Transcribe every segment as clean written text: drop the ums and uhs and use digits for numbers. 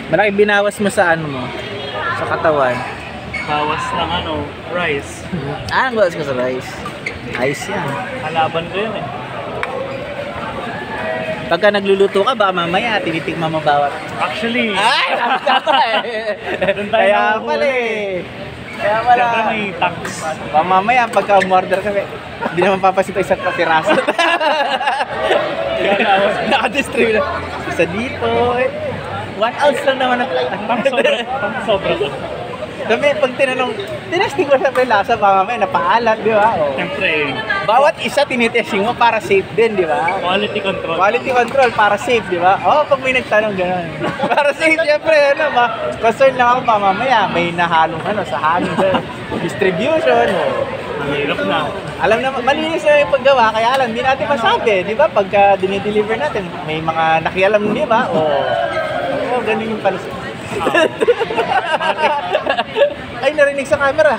Malaki binawas mo sa ano mo? Sa katawan. Bawas ng ano, rice. Ang bawas ko sa rice. Ayos yan. Kalaban ko yun eh. Pagka nagluluto ka, baka mamaya tinitigman mo bawat. Actually, Ay! Kaya pala eh. Kaya pala. siyempre may tax. Baka mamaya, pagka umorder kami, hindi naman papasito isang kapiraso. Naka-distribute na. Isa dito. 1 ounce lang naman ang Sobra to. Dami, pag tinanong, tinesting ko siyempre lasa, baka mamaya napaalat, di ba? O, Siyempre, bawat isa tinitesting mo para safe din, di ba? quality control. Quality control para safe, di ba? Oo, pag may nagtanong gano'n. Para safe, siyempre, ano, concern lang ako pa mamaya, may nahalong ano, sa hangin, distribution, o. Ang hirap na. Alam naman, malinis na yung paggawa, kaya alam, hindi natin masabi, di ba? Pagka dinideliver natin, may mga nakialam, di ba? Oo, ganun yung palis. Ay, narinig sa camera.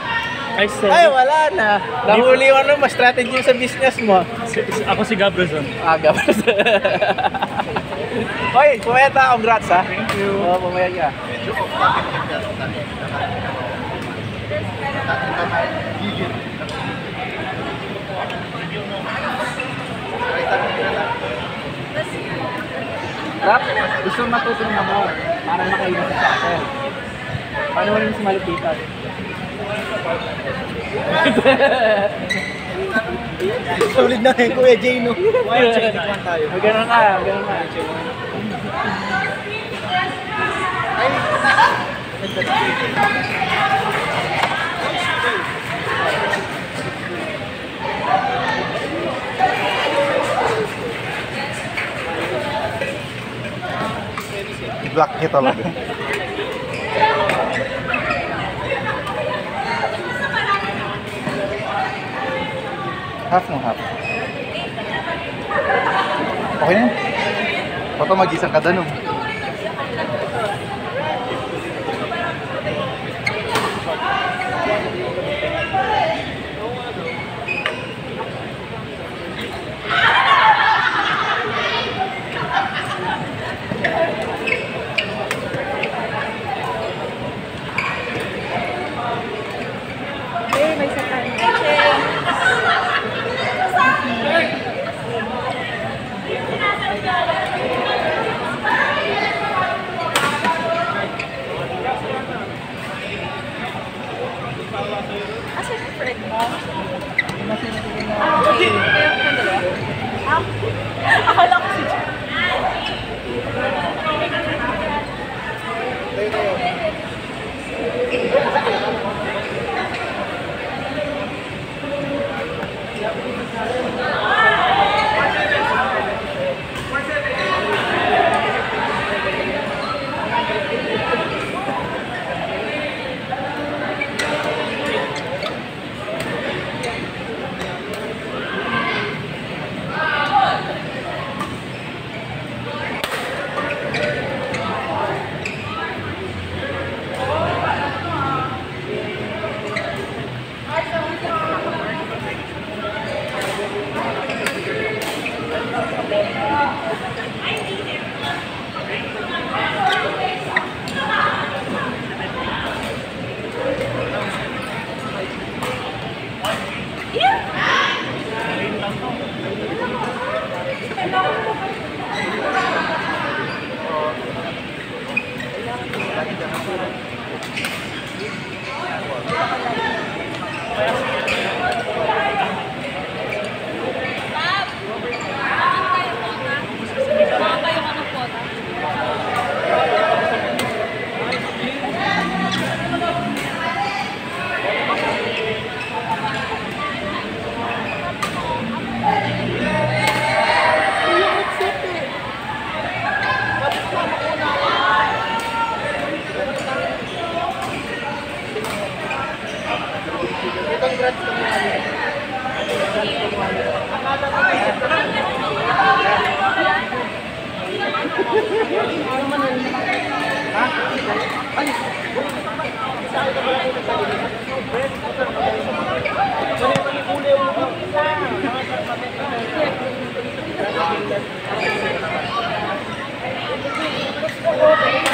Ay, sorry. Ay, wala na. Nahuli mo ano, mas strategy sa business mo. Ako si Gabrielson. Gabas. Hoy, pumayat na. Congrats, ha? Thank you. Oo, pumayat ka. Rap, gusto matutong ako para makaiwas sa akin. Paano mo rin mas malupitan? Solid na eh, Kuya Jay, no? Kuya Jay, nagkuhan tayo. Magano'n ka, magano'n ka. Ay! Black niya talaga. Half mo, half. Okay na? Baka mag-isang ka danon. Akala ko si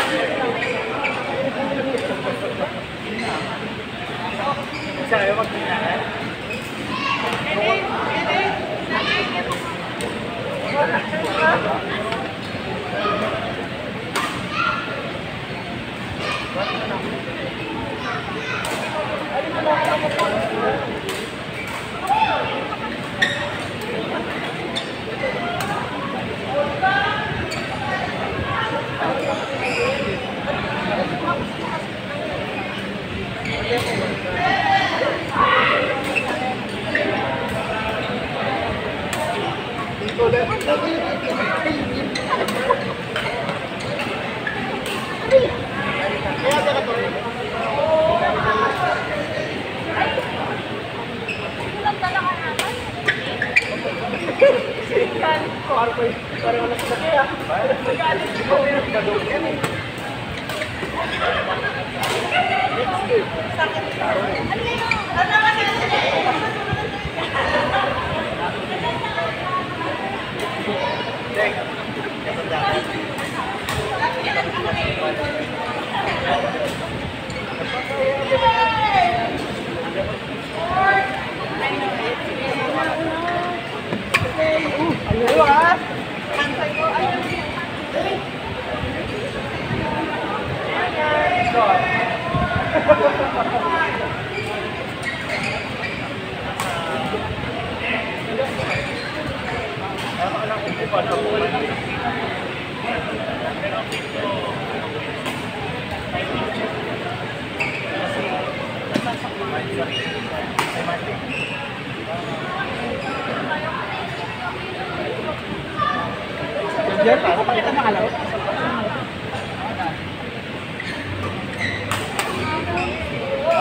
Thank you.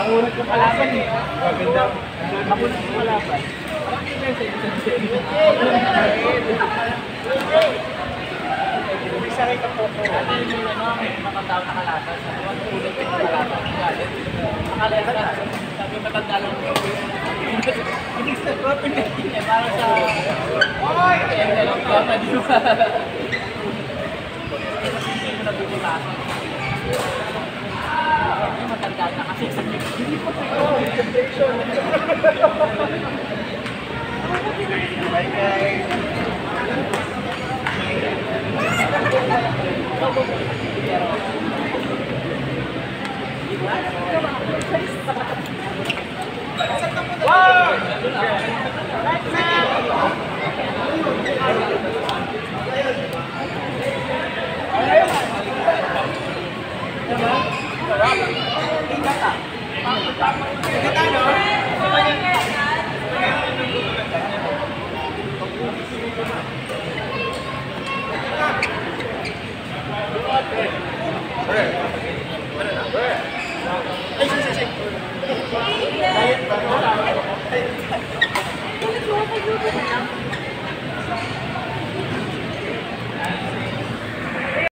Nakunat yung kalaban eh. Maganda. Nakunat yung kalaban. Isakay ka po po. Ano yung matandang na kalaban? Nakunat yung kalaban. Nakalaban na. Sabi yung matanda lang po. Hindi sa proper niya. Para sa... Oy! Hindi ko nabibutasan. Matanda na kasi sa hindi po concentration. Bye guys. Wow! Sir,